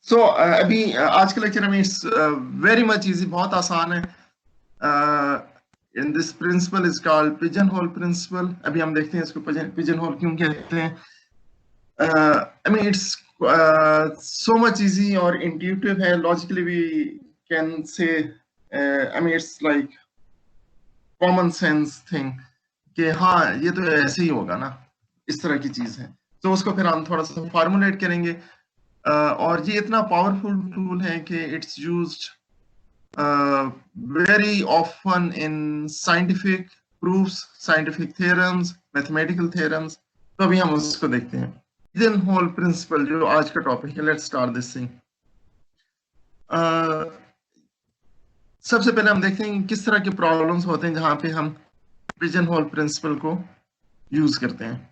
अभी आज के लेक्चर में इट्स वेरी मच इजी, बहुत आसान है। In this principle is called pigeon hole principle. अभी हम देखते हैं इसको पिजन होल क्यों कहते हैं। I mean it's so much easy और इंट्यूटिव है। Logically we can say I mean it's like common sense thing कि हाँ ये तो ऐसे ही होगा ना, इस तरह की चीज है। तो उसको फिर हम थोड़ा सा फॉर्मुलेट करेंगे। और ये इतना पावरफुल टूल है कि it's used very often in scientific proofs, scientific theorems, mathematical theorems। तो अभी हम उसको देखते हैं। पिजन होल प्रिंसिपल जो आज का टॉपिक है, लेट्स स्टार्ट दिस थिंग। सबसे पहले हम देखते हैं किस तरह के प्रॉब्लम्स होते हैं जहां पे हम पिजन होल प्रिंसिपल को यूज करते हैं।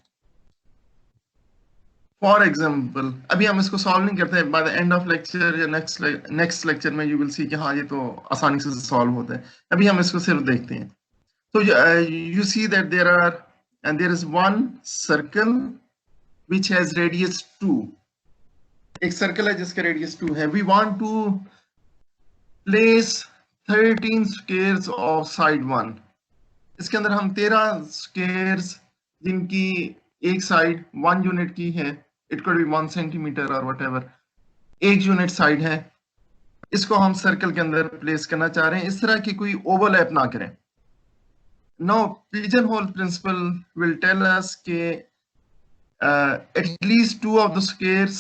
फॉर एग्जाम्पल अभी हम इसको सॉल्व नहीं करते हैं, by the end of lecture या नेक्स्ट लेक्चर में यू विल सी कि हाँ ये तो आसानी से सॉल्व होता है। अभी हम इसको सिर्फ देखते हैं। So you see that there is one circle which has radius 2। एक सर्कल है जिसका रेडियस 2 है। We want to place 13 squares of side 1। इसके अंदर हम 13 squares जिनकी एक साइड 1 यूनिट की है, इट could be 1 सेंटीमीटर और whatever, 1 यूनिट साइड है, इसको हम सर्कल के अंदर प्लेस करना चाह रहे हैं। इस तरह की कोई ओवरलैप ना करें। Now pigeonhole principle will tell us at least 2 of the squares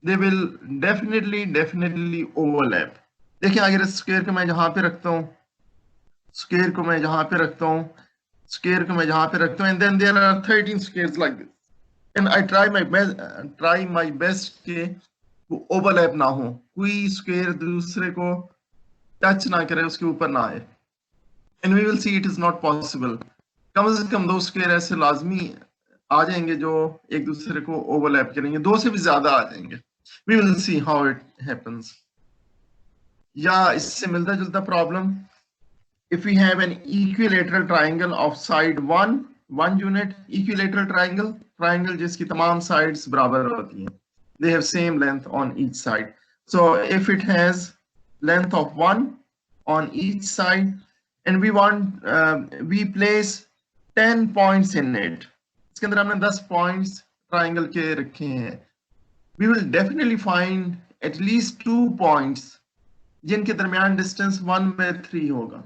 they will definitely overlap। देखिए अगर इस स्क्वायर को मैं जहां पे रखता हूं, स्क्वायर को मैं जहां पे रखता हूं, स्क्वायर को मैं जहां पे रखता हूं, and then there are 13 squares like this and I try my best कि वो ओवरलैप ना हो, कोई स्क्वायर दूसरे को टच ना करे, उसके ऊपर ना आए। And we will see it is not possible। कम से कम 2 स्क्वायर ऐसे लाजमी आ जाएंगे जो एक दूसरे को ओवरलैप करेंगे, 2 से भी ज्यादा आ जाएंगे। We will see how it happens। या इससे मिलता जुलता problem, if we have an equilateral triangle of side 1 unit, equilateral triangle जिसकी तमाम sides बराबर होती हैं, they have same length on each side। So if it has length of 1 on each side and we place 10 points in it, इसके अंदर हमने 10 points triangle के रखे हैं, we will definitely find at least 2 points जिनके दरमियान distance 1/3 होगा।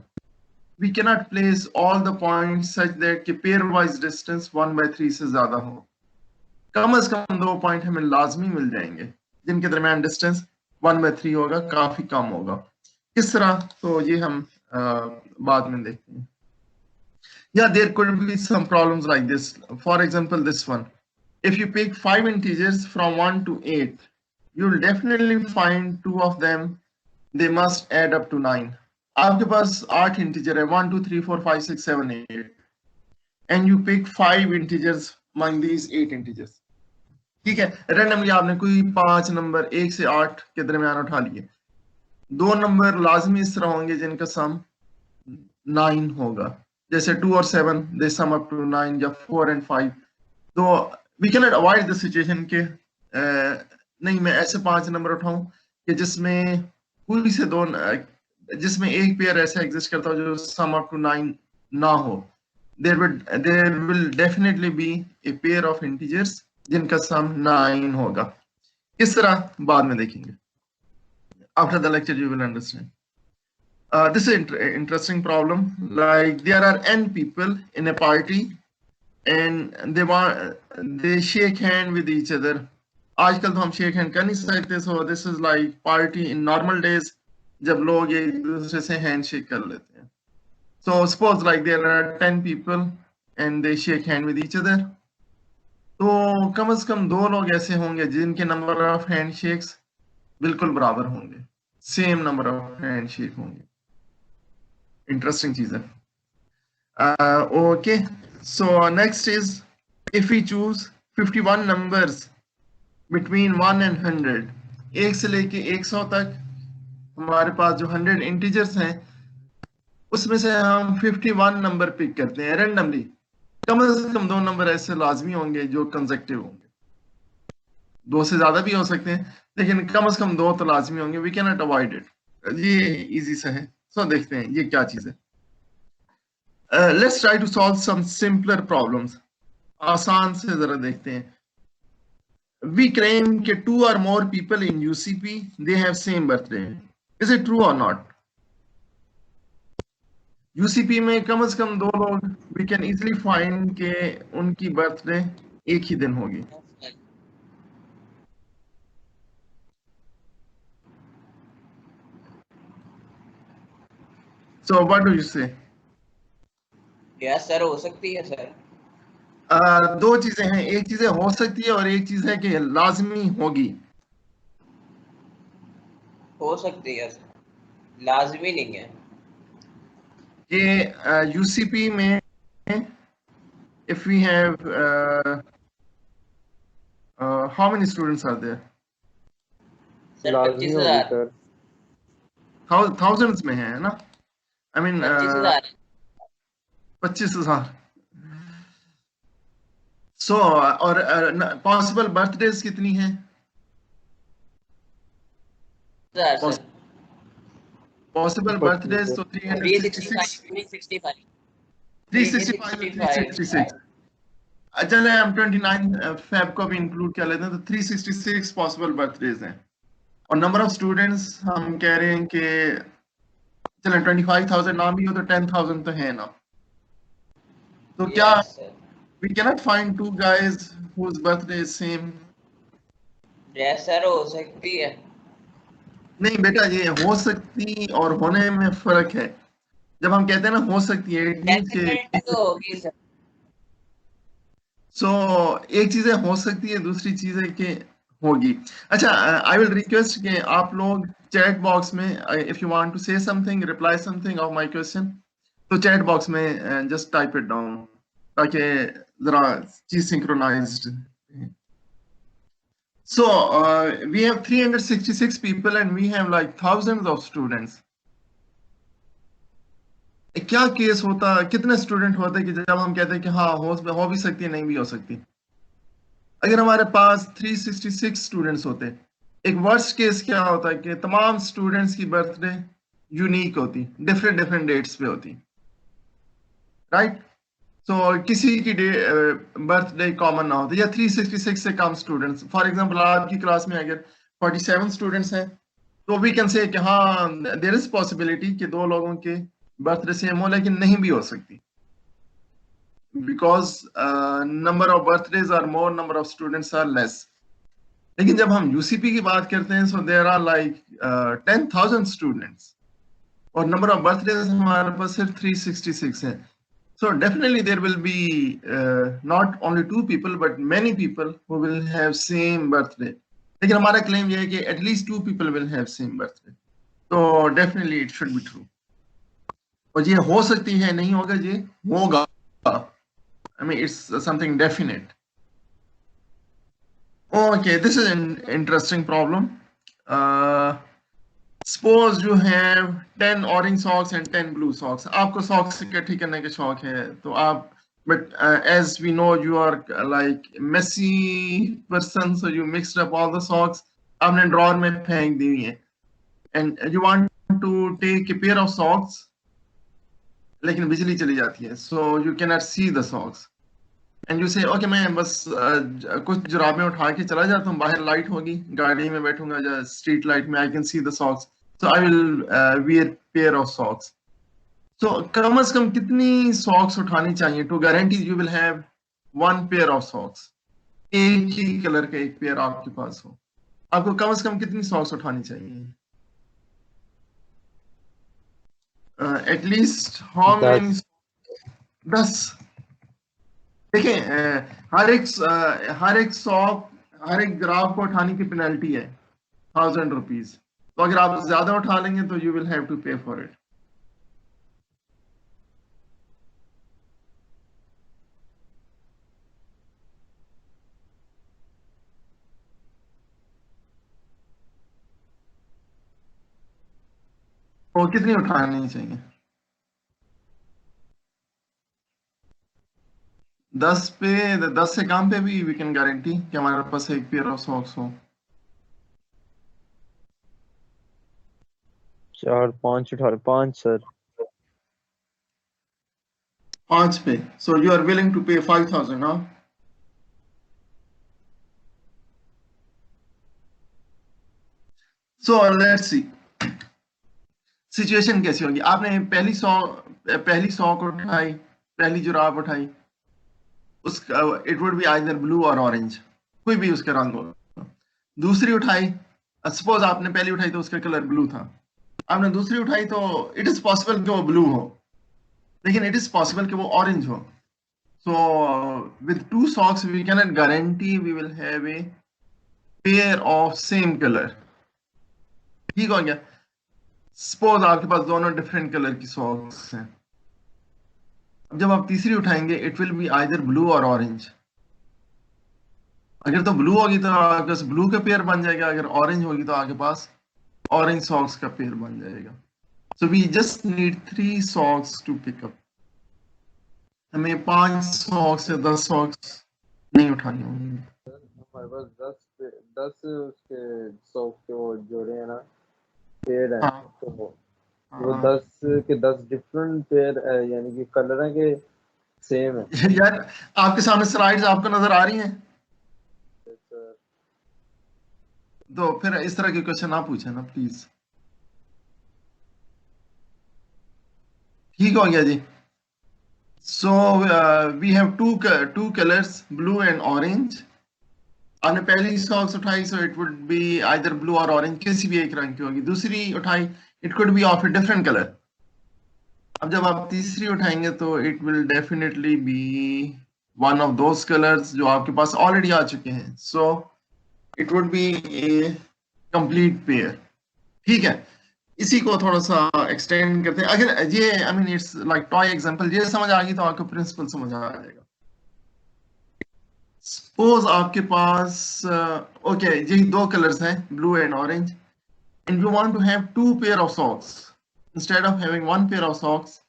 We cannot place all the points such that कि pairwise distance 1/3 से ज्यादा हो। कम से कम 2 पॉइंट हमें लाजमी मिल जाएंगे जिनके दरमियान डिस्टेंस 1/3 होगा, काफी कम होगा। किस तरह, तो ये हम बाद में देखते हैं। Yeah, there could be some problems like this। For example, this one, if you pick 5 integers from 1 to 8, you'll definitely find 2 of them they must add up to 9। आपके पास 8 इंटीजर है, 1 2 3 4 5 6 7 8 and you pick 5 integers among these 8 integers। ठीक है, randomly आपने कोई 5 number 1 से 8 के दरमियान उठा लिए। 2 नंबर लाजमी इस तरह होंगे जिनका सम 9 होगा, जैसे 2 और 7 दे सम अप टू 9, या 4 and 5। तो we can not avoid the situation के नहीं मैं ऐसे 5 नंबर उठाऊं कि जिसमें कोई से 2, जिसमें एक पेयर ऐसा एग्जिस्ट करता हो जो सम अप टू 9 ना हो। there will definitely be a pair of integers जिनका सम 9 होगा। किस तरह बाद में देखेंगे। After the lecture you will understand। This is an interesting problem। Like there are n people in a party and they shake hand with each other। आजकल तो हम शेक हैंड कर नहीं सकते, so this is like party in normal days जब लोग एक दूसरे से हैंड शेक कर लेते हैं। So suppose like there are 10 people and they shake hand with each other। तो कम से कम 2 लोग ऐसे होंगे जिनके नंबर ऑफ हैंड शेक्स बिल्कुल बराबर होंगे, same number of hand shake होंगे। इंटरेस्टिंग चीज है। Okay, so next is if we choose 51 numbers between 1 and 100, 1 से लेके 100 तक हमारे पास जो 100 इंटीजर्स हैं उसमें से हम 51 नंबर पिक करते हैं रैंडमली। कम से कम 2 नंबर ऐसे लाजमी होंगे जो कंसेक्टिव होंगे। 2 से ज्यादा भी हो सकते हैं, लेकिन कम से कम 2 तो लाजमी होंगे। We can not avoid it. ये इजी सा है। सो देखते हैं ये क्या चीज है। Let's try to solve some simpler problems. आसान से जरा देखते हैं। We claim that 2 or more people in UCP, they have same birthday. Is it true or not? UCP में कम से कम 2 लोग, we can easily find के उनकी बर्थडे एक ही दिन होगी। So what do you say? Yes sir, हो सकती है सर। 2 चीजें हैं, एक चीज हो सकती है और एक चीज है कि लाजमी होगी। हो सकती है सर, लाजमी नहीं है। ये UCP में if we have how many students are there? Sir लाजमी होगी 25,000। सर। thousands में है ना? I mean 25,000। 25,000। सो और पॉसिबल बर्थडेज कितनी है? सर पॉसिबल बर्थडेज तो 366, 365 366। चले हम 29 फेब को भी इंक्लूड कर लेते हैं, तो 366 पॉसिबल बर्थडेज हैं। और नंबर ऑफ स्टूडेंट्स हम कह रहे हैं कि चले 25,000 ना भी हो तो 10,000 तो है ना। तो क्या we cannot find 2 guys whose birthday is same? Yes sir, हो सकती है। नहीं बेटा, ये हो सकती और होने में फर्क है। जब हम कहते हैं ना हो सकती है, इट मींस के तो होगी सर। सो एक चीज है हो सकती है, दूसरी चीज है कि होगी। अच्छा, आई विल रिक्वेस्ट कि आप लोग चैट बॉक्स में if you want to say something, reply something of my question, तो चैट बॉक्स में जस्ट टाइप इट डाउन ताकि जरा चीज synchronised. So we have 366 people and we have like thousands of students. क्या case होता, कितने student होते कि जब हम कहते हैं कि हाँ हो भी सकती है, नहीं भी हो सकती? अगर हमारे पास 366 स्टूडेंट्स होते, एक वर्स्ट केस क्या होता है कि तमाम स्टूडेंट्स की बर्थडे यूनिक होती, डिफरेंट डिफरेंट डेट्स पे होती, राइट? सो किसी की बर्थडे कॉमन ना होती, या 366 से कम स्टूडेंट्स। फॉर एग्जांपल आपकी क्लास में अगर 47 स्टूडेंट्स हैं, तो वी कैन से कि हाँ देयर इज पॉसिबिलिटी कि 2 लोगों के बर्थडे सेम हो, लेकिन नहीं भी हो सकती, because number of birthdays are more, number of students are less. लेकिन जब हम यूसीपी की बात करते हैं, so there are like 10,000 students और नंबर ऑफ बर्थडेज हमारे पास सिर्फ 366 है। So definitely there will be not only 2 people but many people who will have same birthday. लेकिन हमारा claim ये है कि at least 2 people will have same birthday. So definitely it should be true. और ये हो सकती है, नहीं होगा, ये होगा। I mean it's something definite. Okay, this is an interesting problem. Suppose you have 10 orange socks and 10 blue socks. आपको socks इकट्ठी करने का शौक है, तो आप, but as we know you are like messy person, so you mixed up all the socks, आपने drawer में फेंक दी हुई है, and you want to take a pair of socks, लेकिन बिजली चली जाती है, so you cannot see the socks, and you say okay मैं बस कुछ जुराबें उठा के चला जाता हूँ, बाहर लाइट होगी, गाड़ी में बैठूंगा या स्ट्रीट लाइट में, I can see the socks. So I will wear pair of socks. So कम से कम कितनी socks उठानी चाहिए to guarantee you will have one pair of socks? एक ही कलर का एक पेयर आपके पास हो, आपको कम से कम कितनी socks उठानी चाहिए? At least how many? 10। देखें, हर एक सॉक, हर एक ग्राफ को उठाने की पेनल्टी है 1,000 रुपीज। तो अगर आप ज्यादा उठा लेंगे तो यू विल हैव टू पे फॉर इट। तो कितनी उठानी चाहिए? 10 पे, 10 से कम पे भी वी कैन गारंटी कि हमारे पास एक पेयर ऑफ सॉक्स हो। 4 5 18 5 सर। 5 पे, so you are willing to pay 5,000 now? So let's see situation कैसी होगी। आपने पहली सॉक उठाई, पहली जुराब उठाई, उसका it would be either blue or orange, कोई भी उसका रंग हो। दूसरी उठाई, सपोज आपने पहली उठाई तो उसका कलर ब्लू था, आपने दूसरी उठाई तो इट इज पॉसिबल कि वो ब्लू हो, लेकिन इट इज पॉसिबल कि वो ऑरेंज हो। So with two socks we cannot guarantee we will have a pair of same color। ठीक हो गया। सपोज आपके पास दोनों डिफरेंट कलर की सॉक्स हैं, अब जब आप तीसरी उठाएंगे it will B either blue or orange. अगर तो ब्लू होगी तो आपके पास ब्लू का पेयर बन जाएगा, अगर ऑरेंज होगी तो आपके पास ऑरेंज सॉक्स का पेयर बन जाएगा। So we just need 3 socks to pick up. हमें 5 सॉक्स या 10 सॉक्स नहीं उठानी होंगी। हमारे पास 10 उसके सॉक्स के वो जोड़े हैं ना, पेयर हैं। हाँ, तो वो हाँ। 10 के 10 डिफरेंट पेयर यानी कि कलर है के सेम है यार आपके सामने स्लाइड्स आपको नजर आ रही हैं, सर। तो फिर इस तरह के क्वेश्चन ना पूछे ना प्लीज। ठीक हो गया जी। So we have two colours blue and orange. आपने पहली सॉक्स उठाई so it would be either blue or orange, किसी भी एक रंग की होगी। दूसरी उठाई it could be of a different colour. अब जब आप तीसरी उठाएंगे तो it will definitely be one of those colours जो आपके पास ऑलरेडी आ चुके हैं। So it would be a complete pair. ठीक है, इसी को थोड़ा सा एक्सटेंड करते हैं। अगर ये आई mean it's like toy example, ये समझ आ गई तो आपको प्रिंसिपल समझ आ जाएगा। सपोज आपके पास ओके ये दो कलर्स हैं blue and orange, and you want to have two pair of socks instead of having one pair of socks.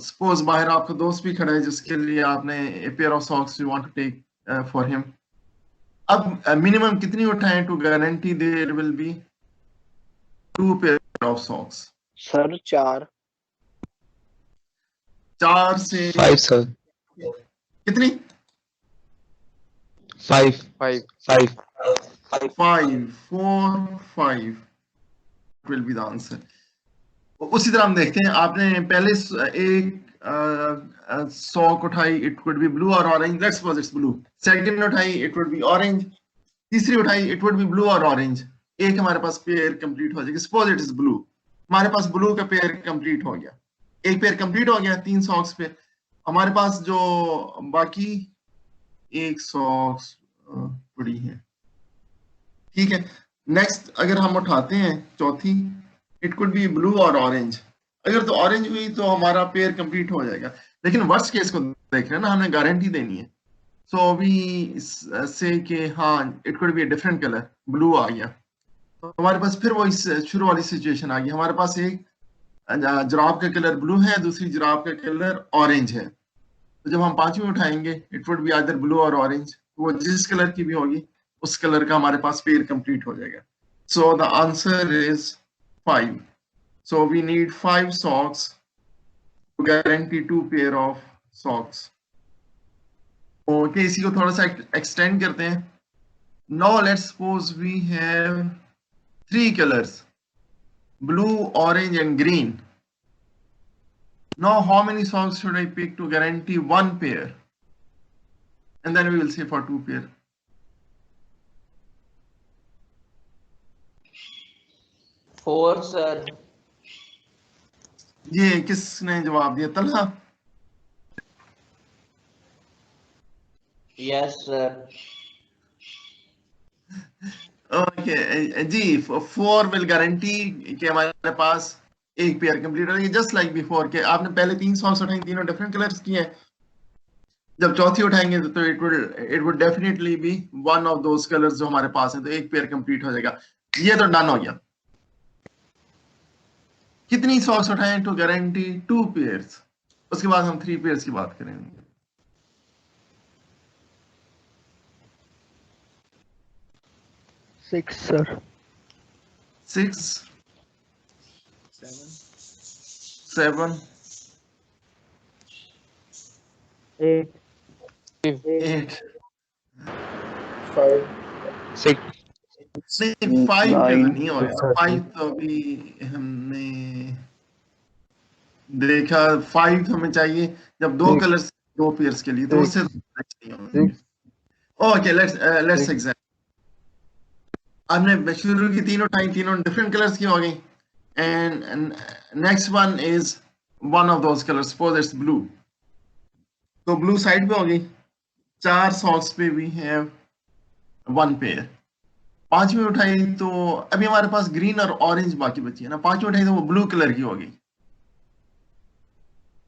Suppose बाहर आपका दोस्त भी खड़ा है जिसके लिए आपने a pair of socks you want to take for him. अब मिनिमम कितनी उठाएं to guarantee there will be two pair of socks? Sir 4 4 से 5 सर, कितनी? 5 5 5 5 4 5 will be the answer। उसी तरह हम देखते हैं, आपने पहले एक सॉक उठाई, it could B blue or orange, let's suppose it's blue. Second उठाई इट वुड बी ऑरेंज, तीसरी उठाई it would B blue or orange. एक हमारे पास पेयर कंप्लीट हो जाएगी। सपोज इट इज ब्लू, हमारे पास ब्लू का पेयर कंप्लीट हो गया, एक पेयर कंप्लीट हो गया 3 सॉक्स पे। हमारे पास जो बाकी एक सॉक्स पड़ी है। ठीक है, नेक्स्ट अगर हम उठाते हैं चौथी, it could B blue or orange. अगर तो ऑरेंज हुई तो हमारा पेयर कंप्लीट हो जाएगा, लेकिन वर्स्ट केस को देख रहे हैं ना, हमने गारंटी देनी है। सो वी से कि हाँ it could be a different colour, blue आ गया तो हमारे पास फिर वो इस शुरू वाली सिचुएशन आ गई। हमारे पास एक जुराब का कलर ब्लू है, दूसरी जुराब का कलर ऑरेंज है, तो जब हम पांचवी उठाएंगे it would be either blue or orange, वो जिस कलर की भी होगी उस कलर का हमारे पास पेयर कंप्लीट हो जाएगा। So the answer is 5। So we need 5 socks to guarantee 2 pair of socks. Okay, इसी को थोड़ा सा एक्सटेंड करते हैं। Now let's suppose we have 3 colors, blue, orange and green. Now how many socks should I pick to guarantee 1 pair? And then we will say for 2 pair. 4 सर। ये किसने जवाब दिया? Talha. Yes sir. Okay ji, 4 will guarantee कि हमारे पास एक pair complete हो जाएगी, जस्ट लाइक बिफोर के आपने पहले 3 सॉक्स उठाई, तीनों डिफरेंट कलर्स की हैं। जब चौथी उठाएंगे तो it would definitely be one of those colours जो हमारे पास है, तो एक पेयर कंप्लीट हो जाएगा। ये तो डन हो गया। कितनी सॉक्स उठाएं टू गारंटी 2 पेयर्स? उसके बाद हम 3 पेयर्स की बात करेंगे। 6 sir. 6, 7, 8. 8. 5 नहीं 5 पे तो नहीं होगा, 13. 5 तो अभी हमने देखा। 5 हमें चाहिए जब दो कलर्स दो पेयर्स के लिए, तो उससे नहीं होंगे। Okay, let's example. आपने शुरू की तीनों उठाई, तीनों डिफरेंट कलर्स की हो गई, and next one is one of those colours, suppose it's blue, तो ब्लू साइड पे हो गई। 4 सॉक्स पे वी हैव 1 पेयर। 5वीं उठाई तो अभी हमारे पास ग्रीन और ऑरेंज बाकी बची है ना, 5वीं उठाई तो वो ब्लू कलर की हो गई।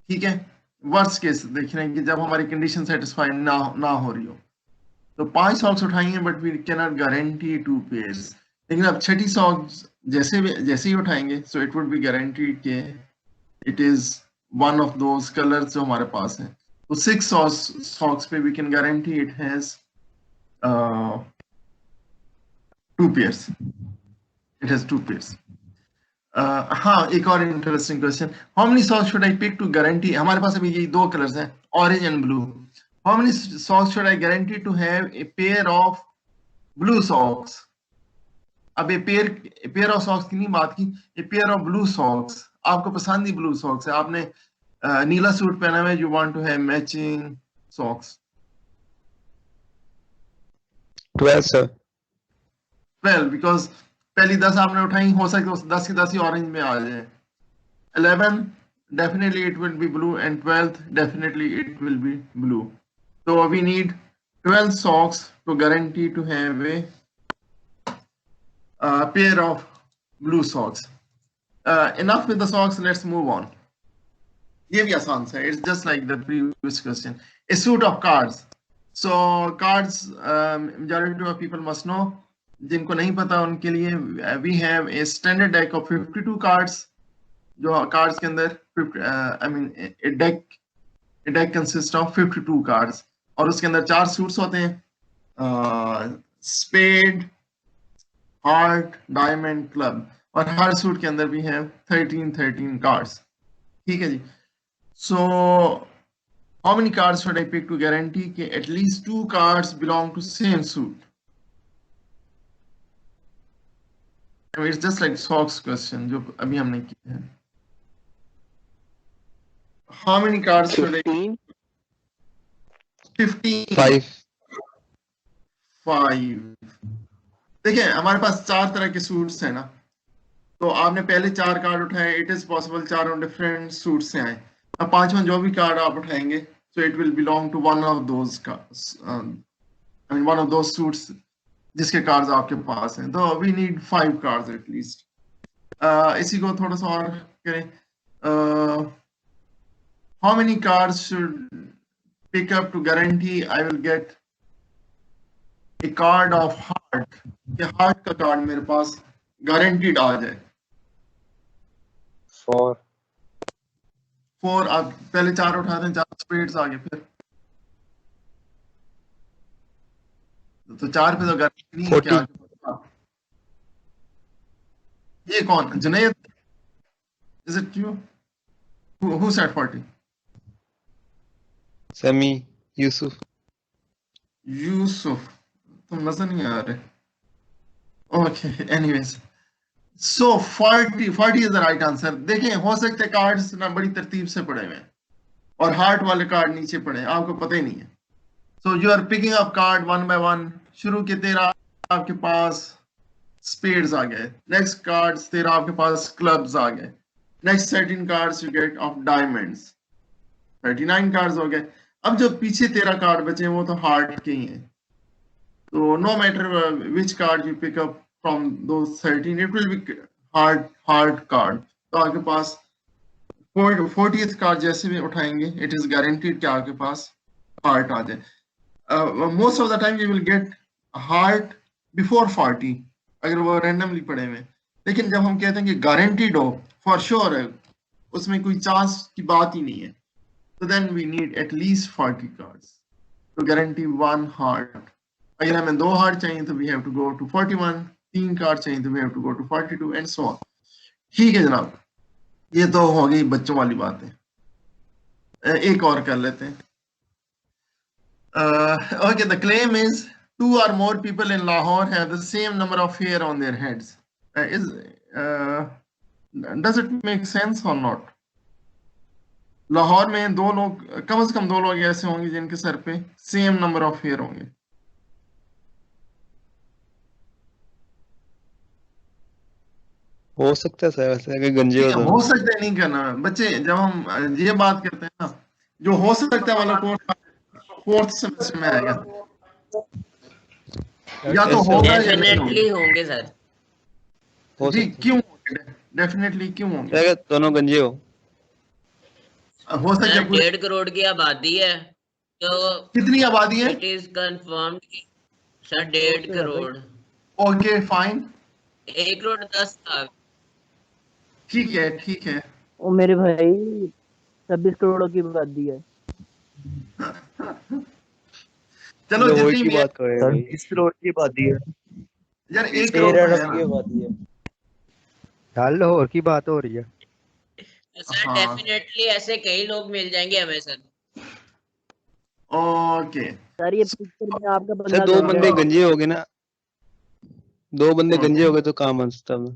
ठीक है, वर्स्ट केस देख रहे हैं कि जब हमारी कंडीशन सेटिस्फाई ना हो रही हो, तो 5 सॉक्स उठाई हैं but we can not guarantee 2 pairs. लेकिन अब छठी सॉक्स जैसे ही उठाएंगे, so it would be guaranteed के it is one of those colours जो हमारे पास है। तो 6 सॉक्स पे we can guarantee it has 2 pairs, it has 2 pairs. हाँ, एक और interesting question, how many socks should I pick to guarantee, हमारे पास अभी ये 2 कलर्स हैं, orange and blue. How many socks should I guarantee to have a pair of blue socks. अब ये पेयर ऑफ सॉक्स की नहीं बात की, a pair of blue socks. आपको पसंद ही ब्लू सॉक्स है, आपने नीला सूट पहना हुआ है, you want to have matching socks. 12 sir. 12 because पहली 10 आपने उठाई, हो सकता है 10 की 10 ही ऑरेंज में आ जाए। 11 definitely it will be blue, and 12th definitely it will be blue. So we need 12 socks to guarantee to have a pair of blue socks. Enough with the socks, let's move on. ये भी आसान सा है, it's just like the previous question. A suit of cards. So cards, majority of people must know. जिनको नहीं पता उनके लिए we have a standard deck of 52 cards. जो कार्ड्स के अंदर I mean A deck consist of 52 cards, और उसके अंदर 4 सूट्स होते हैं, स्पेड, हार्ट, डायमंड, क्लब, और हर सूट के अंदर भी है 13 कार्ड्स। ठीक है जी। So how many cards should I pick to guarantee कि at least 2 cards belong to same suit. It's just like socks question जो अभी हमने किया है। How many cards should I? 15. 5. देखिए हमारे पास 4 तरह के सूट्स हैं ना, तो आपने पहले 4 कार्ड उठाए, इट इज पॉसिबल चारों डिफरेंट सूट से आए। अब 5वां जो भी कार्ड आप उठाएंगे, so it will belong to one of those cards, I mean one of those suits जिसके कार्ड्स आपके पास हैं। तो वी नीड 5 कार्ड्स एटलीस्ट। इसी को थोड़ा सा और करें, how many cards should pick up to guarantee I will get a card of heart, कि heart का कार्ड मेरे पास guaranteed आ जाए। 4 आप पहले 4 उठाते हैं, 4 स्पेड्स आ गए, फिर तो 4 पे तो गारंटी नहीं है क्या। ये कौन, Junaid, is it you? Who said 40? Sami, Yusuf. Yusuf, तुम नजर नहीं आ रहे। Okay, anyways, so 40 is the right answer. देखें, हो सकते हैं कार्ड्स ना बड़ी तरतीब से पड़े हुए हैं और हार्ट वाले कार्ड नीचे पड़े हैं, आपको पता ही नहीं है। So you are picking up card one by one. शुरू के 13 आपके पास स्पेड्स आ गए, नेक्स्ट कार्ड्स 13 आपके पास क्लब्स आ गए, next 13 cards you get of diamonds, 39 cards हो गए। अब जो पीछे 13 कार्ड बचे हैं वो तो हार्ट के ही हैं, तो no matter which card you pick up from those 13, it will be heart card. तो आपके पास 40th कार्ड जैसे भी उठाएंगे, इट इज गारंटीड कि आपके पास हार्ट आ जाए। Most of the time you will get heart before 40 अगर वो रैंडमली पड़े हुए, लेकिन जब हम कहते हैं कि गारंटीड हो, फॉर श्योर है, उसमें कोई चांस की बात ही नहीं है, so then we need at least 40 cards to guarantee 1 heart. अगर हमें 2 हार्ट चाहिए तो we have to go to 41 3 card चाहिए तो we have to go to 42 and so on. ठीक है जनाब, ये तो हो गई बच्चों वाली बातें। एक और कर लेते हैं। Okay, the claim is 2 or more people in Lahore have the same number of hair on their heads. Does it make sense or not? Lahore में 2 लोग, कम से कम 2 लोग ऐसे होंगे जिनके सर पे सेम नंबर ऑफ हेयर होंगे। हो सकता है सर, वैसे अगर गंजे ठीक हो है, तो। हो सकता है, नहीं करना बच्चे। जब हम ये बात करते हैं ना, जो हो सकता है वाला कोर्स 4th सेमेस्टर में आएगा, या तो ऐसे होगा या नहीं डेफिनेटली होगा। होंगे सर। हो जी सकता क्यों होंगे? डेफिनेटली क्यों है होंगे? अगर दोनों गंजे हो। हो सकता सर है पूरी 1.5 करोड़ की आबादी है तो कितनी आबादी है? इट इज कंफर्म्ड कि sir 1.5 crore, okay fine, 1 crore 10 lakh. ठीक है ठीक है। ओ मेरे भाई 26 करोड़ की आबादी है। चलो वही जितनी की भी है बात कर रहे हैं सर भाई। 20 करोड़ की आबादी है। यार, 1 करोड़ तो है की ना। आबादी है। यार लाहौर की बात हो रही है। तो सर हाँ डेफिनेटली ऐसे कई लोग मिल जाएंगे हमें सर। ओके। सर ये पिक्चर में आपका सर बंदा 2 गंजा बंदे है। गंजे हो गए ना, 2 बंदे गंजे हो गए तो काम बनता है।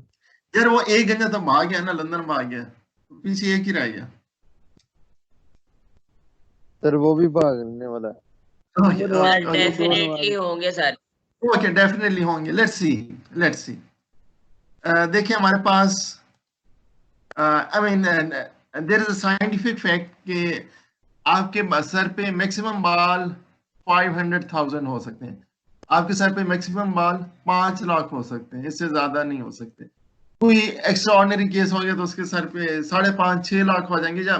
यार वो एक गंजा तो भाग गया ना, लंदन भाग गया, पीछे एक ही रह गया। सर वो भी भागने वाला है। ओके सर ओके डेफिनेटली होंगे सर। ओके, डेफिनेटली होंगे। Let's see. देखिए हमारे पास, I mean there is a scientific fact कि आपके सर पे मैक्सिमम बाल 500,000 हो सकते हैं। आपके सर पे मैक्सिमम बाल 5 लाख हो सकते हैं, इससे ज्यादा नहीं हो सकते। कोई एक्स्ट्रा ऑर्डिनरी केस हो गया तो उसके सर पे 5.5-6 लाख हो जाएंगे, या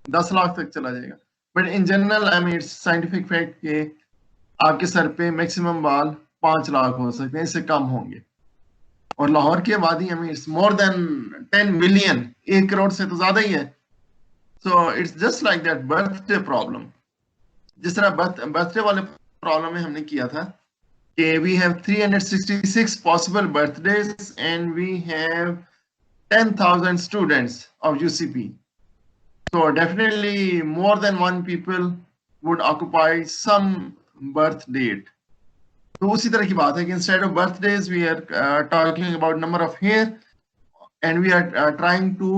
10 लाख तक चला जाएगा। But in general I mean scientific fact के आपके सर पे मैक्सिमम बाल 5 लाख हो सकते हैं, इससे कम होंगे। और लाहौर की आबादी आई mean it's more than 10 million, 1 crore से तो ज्यादा ही है। So it's just like that birthday problem. जिस तरह बर्थडे वाले प्रॉब्लम में हमने किया था कि we have 366 possible birthdays and we have 10,000 students of UCP. So definitely more than one people would occupy some birth date. तो उसी तरह की बात है कि instead of birthdays we are talking about number of hair and we are trying to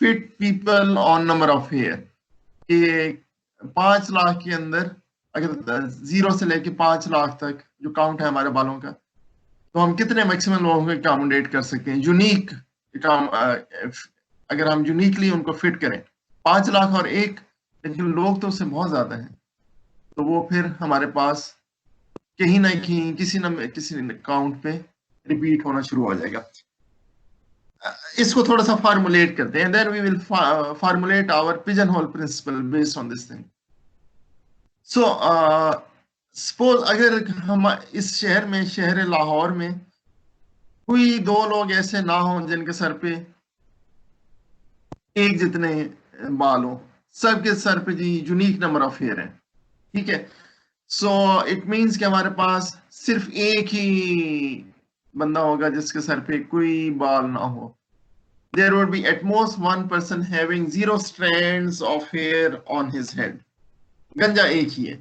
fit people on number of hair. कि 5 लाख के अंदर अगर 0 से लेके 5 लाख तक जो काउंट है हमारे बालों का, तो हम कितने मैक्सिमम लोगों को अकोमोडेट कर सकते हैं यूनिक। अगर हम यूनिकली उनको फिट करें 5 लाख और 1, लेकिन लोग तो उससे बहुत ज्यादा हैं, तो वो फिर हमारे पास कहीं ना कहीं किसी काउंट पे रिपीट होना शुरू हो जाएगा। इसको थोड़ा सा फार्मुलेट करते हैं, then we will formulate our pigeon hole principle based on this thing. So suppose अगर हम इस शहर में, शहर लाहौर में कोई 2 लोग ऐसे ना हो जिनके सर पे एक जितने बाल हो, सबके सर पे जी यूनिक नंबर ऑफ हेयर है, ठीक है। सो इट मींस कि हमारे पास सिर्फ एक ही बंदा होगा जिसके सर पे कोई बाल ना हो। There would be at most one person having 0 strands of hair on his head. गंजा एक ही है।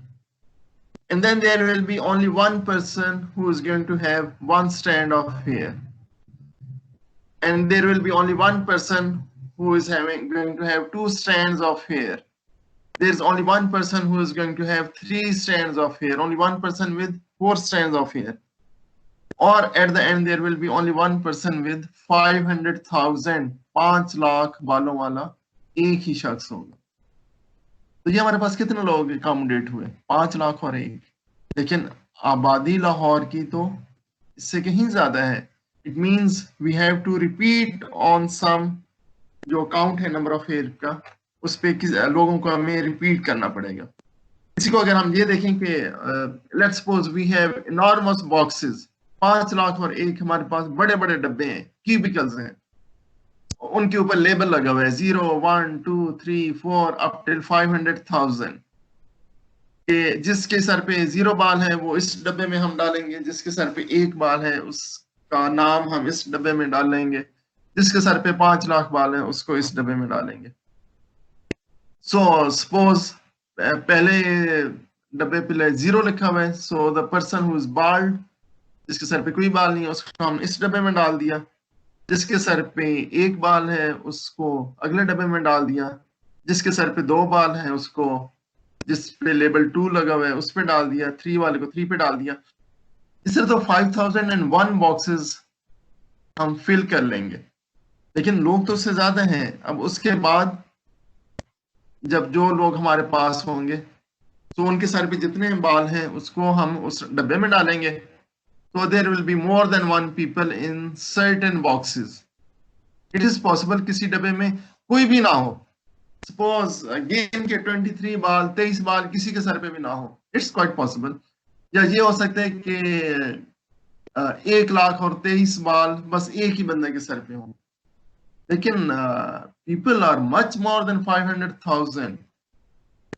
And then there will be only one person who is going to have 1 strand of hair. And there will be only one person who is going to have 2 strands of hair. There's only one person who is going to have 3 strands of hair. Only one person with 4 strands of hair. Or at the end there will be only one person with 500,000, 5 lakh बालों वाला एक ही शख्स होगा। तो ये हमारे पास कितने लोग अकोमोडेट हुए? 5 लाख और 1। लेकिन आबादी लाहौर की तो इससे कहीं ज्यादा है। It means we have to repeat on some, जो काउंट है नंबर ऑफ हेयर का, उस पे लोगों को हमें रिपीट करना पड़ेगा। इसी को अगर हम ये देखें कि let's suppose we have enormous boxes, 5 lakh और 1 हमारे पास बड़े बड़े डब्बे हैं, क्यूबिकल्स हैं, उनके ऊपर लेबल लगा हुआ है 0, 1, 2, 3, 4 अप टिल 500,000। जिसके सर पे 0 बाल है वो इस डब्बे में हम डालेंगे, जिसके सर पे 1 बाल है उस का नाम हम इस डब्बे में डालेंगे, जिसके सर पे 5 लाख बाल हैं उसको इस डब्बे में डालेंगे। सो सपोज पहले डब्बे पे 0 लिखा हुआ है, so the person who is bald, जिसके सर पे कोई बाल नहीं है, उसको हम इस डब्बे में डाल दिया। जिसके सर पे 1 बाल है उसको अगले डब्बे में डाल दिया। जिसके सर पे 2 बाल है उसको जिस पे लेबल 2 लगा हुआ है उस पे डाल दिया। 3 वाले को 3 पे डाल दिया। इस तरह तो 5001 बॉक्सेस हम फिल कर लेंगे, लेकिन लोग तो उससे ज्यादा हैं। अब उसके बाद जब जो लोग हमारे पास होंगे तो उनके सर पे जितने बाल हैं उसको हम उस डब्बे में डालेंगे। So there will be more than one people in certain boxes. It is possible किसी डब्बे में कोई भी ना हो। Suppose गेम के 23 बाल 23 बाल किसी के सर पे भी ना हो। It's quite possible. या ये हो सकता है कि 1 लाख और 23 बाल बस एक ही बंदे के सर पे हो। लेकिन people are much more than 500,000.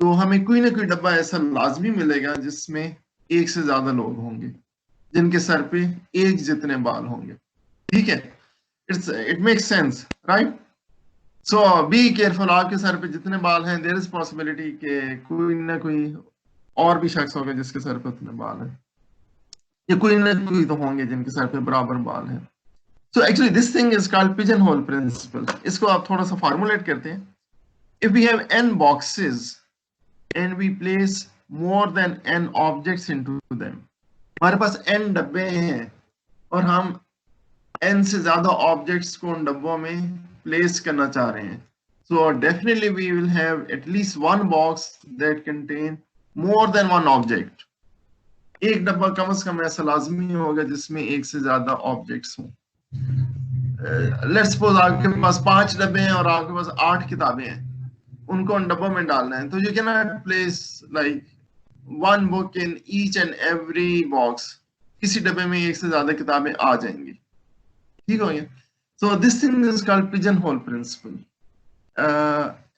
तो हमें कोई ना कोई डब्बा ऐसा लाजमी मिलेगा जिसमें एक से ज्यादा लोग होंगे जिनके सर पे एक जितने बाल होंगे। ठीक है, it makes sense, right? So be careful. आपके सर पे जितने बाल हैं देयर इज पॉसिबिलिटी कि कोई ना कोई और भी शख्स होगा जिसके सर पे उतने बाल हैं, या कोई ना कोई तो होंगे जिनके सर पे बराबर बाल हैं। So actually this thing is called pigeon hole principle. इसको आप थोड़ा सा फॉर्मुलेट करते हैं। If we have n boxes and we place more than n objects into them, हमारे पास n डब्बे हैं और हम n से ज्यादा ऑब्जेक्ट्स को उन डब्बों में प्लेस करना चाह रहे हैं, so definitely we will have at least one box that contain more than one object. एक डब्बा कम से कम ऐसा लाजमी होगा जिसमें एक से ज्यादा ऑब्जेक्ट्स हों। लेट्स सपोज आपके पास 5 डब्बे हैं और आपके पास 8 किताबें हैं, उनको उन डब्बों में डालना है, तो you can not place like one book in each and every box. किसी डब्बे में एक से ज्यादा किताबें आ जाएंगी। ठीक हो गया? So this thing is called pigeonhole principle.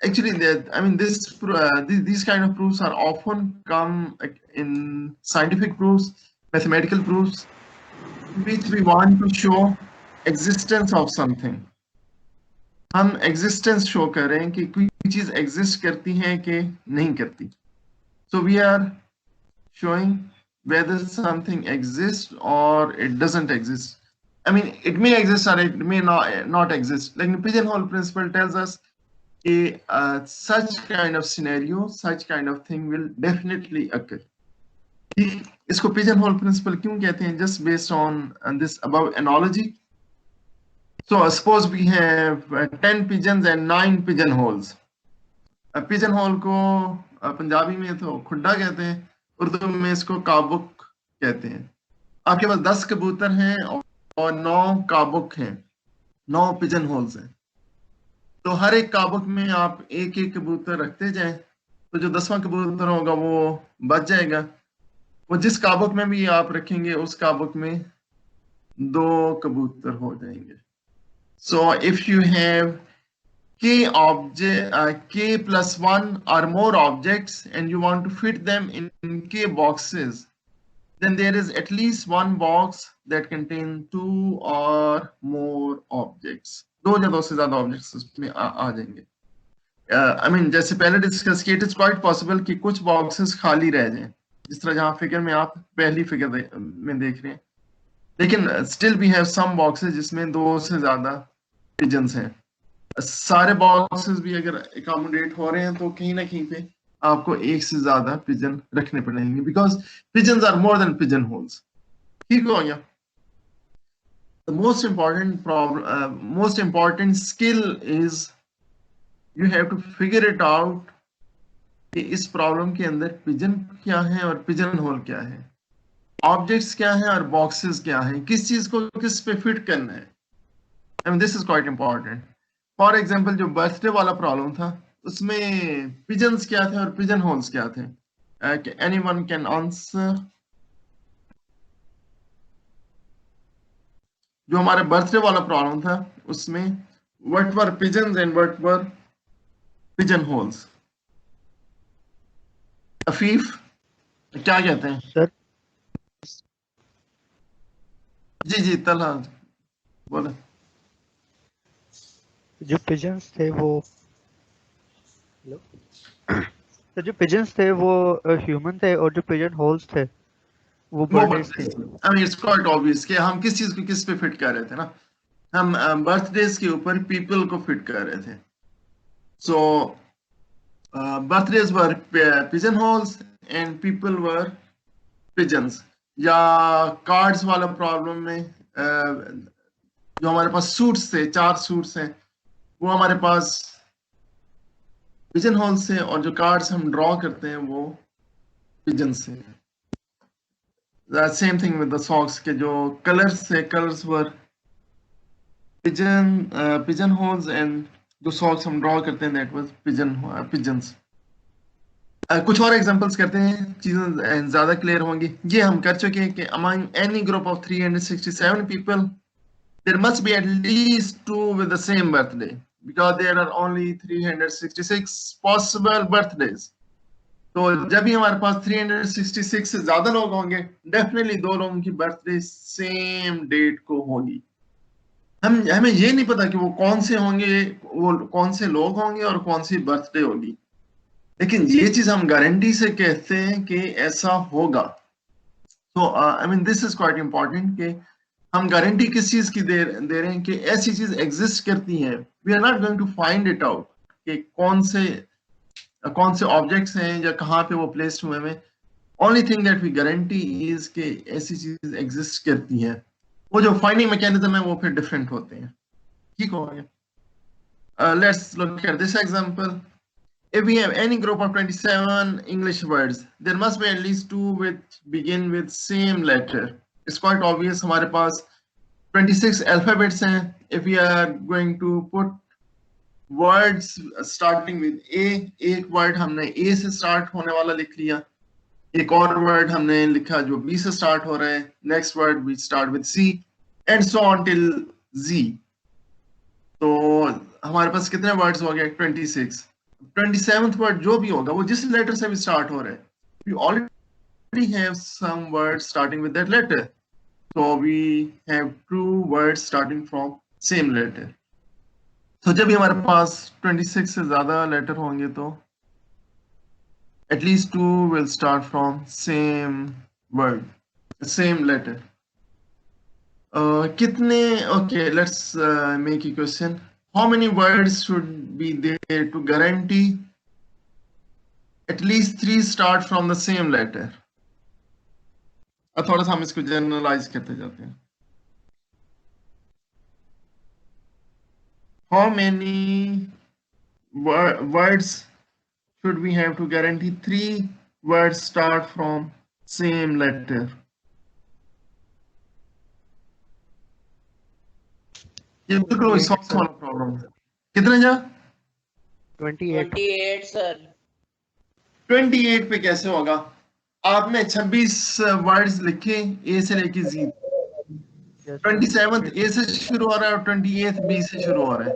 Actually, these kind of proofs are often come in scientific proofs, mathematical proofs, which we want to show existence of something. हम existence show कर रहे हैं कि कोई चीज exist करती है कि नहीं करती। So we are showing whether something exists or it doesn't exist. I mean, it may exist or it may not exist. Like the pigeonhole principle tells us such kind of scenario, such kind of thing will definitely occur. इसको pigeonhole principle क्यों कहते हैं? Just based on this above analogy. So suppose we have 10 pigeons and 9 pigeonholes. पिजनहोल को पंजाबी में तो खुड्डा कहते हैं, उर्दू में इसको काबुक कहते हैं। आपके पास 10 कबूतर हैं और 9 काबुक हैं, 9 पिजन होल्स हैं। तो हर एक काबुक में आप एक एक कबूतर रखते जाएं, तो जो 10वां कबूतर होगा वो बच जाएगा। वो जिस काबुक में भी आप रखेंगे उस काबुक में 2 कबूतर हो जाएंगे। So if you have k plus 1 or more objects and you want to fit them in k boxes, then there is at least one box that contain 2 or more objects. 2 या 2 से ज्यादा ऑब्जेक्ट्स उसमें आ जाएंगे। I mean, जैसे पहले discuss किया, it is quite possible कि कुछ बॉक्सेस खाली रह जाएं, जिस तरह जहां फिगर में आप पहली फिगर में देख रहे हैं। लेकिन still we have some boxes जिसमें 2 से ज्यादा पिजन्स हैं। सारे बॉक्सेस भी अगर एकोमोडेट हो रहे हैं तो कहीं ना कहीं पे आपको एक से ज्यादा पिजन रखने पड़ेंगे, because pigeons are more than pigeon holes. ठीक हो गया? The most important skill is you have to figure it out कि इस प्रॉब्लम के अंदर पिजन क्या है और पिजन होल क्या है, ऑब्जेक्ट्स क्या है और बॉक्सेस क्या है, किस चीज को किस पे फिट करना है। I mean this is quite important. For example जो बर्थडे वाला प्रॉब्लम था उसमें पिजन्स क्या थे और पिजन होल्स क्या थे? Anyone can answer? जो हमारे बर्थडे वाला प्रॉब्लम था उसमें what were pigeons and what were pigeon holes? Afeef क्या कहते हैं? सर जी जी तलहा बोले। जो पिजन्स थे वो हेलो तो जो पिजन्स थे वो ह्यूमन थे और जो पिजन होल्स थे वो वो बर्ड्स थी। Birthdays, I mean it's quite obvious कि हम किस चीज को किस पे फिट कर रहे थे ना, हम बर्थडेज के ऊपर पीपल को फिट कर रहे थे। So birthdays were pigeon holes and people were pigeons. या कार्ड्स वाला प्रॉब्लम में जो हमारे पास सूट्स थे, 4 सूट्स हैं, वो हमारे पास पिजन होल से, और जो कार्ड्स हम ड्रॉ करते हैं वो पिजन से। Same thing with the socks के जो कलर्स थे, colours were pigeon holes, and जो सॉक्स हम ड्रॉ करते हैं दैट वाज पिजन्स। कुछ और एग्जांपल्स करते हैं, चीजें ज्यादा क्लियर होंगी। ये हम कर चुके हैं कि among any group of 367 people there must be at least 2 with the same birthday, because there are only 366 possible birthdays. तो जब भी हमारे पास 366 से ज्यादा लोग होंगे, डेफिनेटली 2 लोगों की बर्थडे सेम डेट को होगी। हमें ये नहीं पता कि वो कौन से होंगे, वो कौन से लोग होंगे और कौन सी बर्थडे होगी, लेकिन ये चीज हम गारंटी से कहते हैं कि ऐसा होगा। तो I mean this is quite important कि हम गारंटी किस चीज की दे रहे हैं कि ऐसी चीज एग्जिस्ट करती है। We are not going to find it out कि कौन से ऑब्जेक्ट्स हैं या कहाँ पे वो प्लेस्ड हुए हैं। Only thing that we guarantee is कि ऐसी चीज एग्जिस्ट करती है। वो जो फाइंडिंग मैकेनिज्म है वो फिर डिफरेंट होते हैं। ठीक हो गया। Let's look at this example. If we have any group of 27 English words, there must be at least 2 which begin with same letter. It's quite obvious हमारे पास 26 alphabets हैं. If we are going to put words starting with A, एक word हमने A से start होने वाला लिख लिया, एक और word हमने लिखा जो B से start हो रहा है, next word we start with C, and so on till Z. तो हमारे पास कितने words हो गए? 26. 27th word जो भी होगा वो जिस लेटर से भी स्टार्ट हो रहा है, we already have some words starting with that letter, so we have 2 words starting from same letter. तो जब भी हमारे पास 26 से ज्यादा लेटर होंगे तो at least 2 will start from same word, same letter. कितने, okay, let's make a question. How many words should be there to guarantee at least 3 start from the same letter? अब थोड़ा सा हम इसको जनरलाइज करते जाते हैं। How many words should we have to guarantee 3 words start from same letter? ये बिल्कुल सॉल्व वाला प्रॉब्लम है। कितने जा? 28 28 सर। 28 पे कैसे होगा? आपने 26 वर्ड्स लिखे ए से लेके जी। 27th ए से शुरू हो रहा है और 28th बी से शुरू हो रहा है,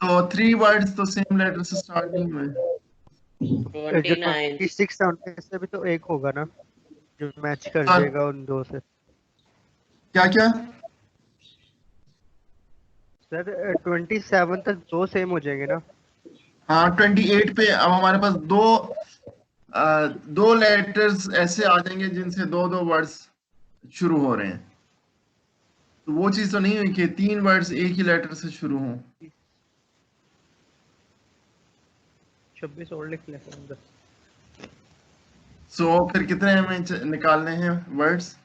तो 3 वर्ड्स तो सेम लेटर से स्टार्ट नहीं हुए। जो 26 है उनमें से भी तो एक होगा ना जो मैच कर हाँ। जाएगा उन दो से। क्या क्या? सर 27 तक 2 सेम हो जाएंगे ना। हाँ 28 पे अब हमारे पास दो लेटर्स ऐसे आ जाएंगे जिनसे 2 वर्ड्स शुरू हो रहे हैं, तो वो चीज तो नहीं हुई कि 3 वर्ड्स एक ही लेटर से शुरू हों। 26 और लिख लेते हैं। सो फिर कितने हमें निकालने हैं वर्ड्स?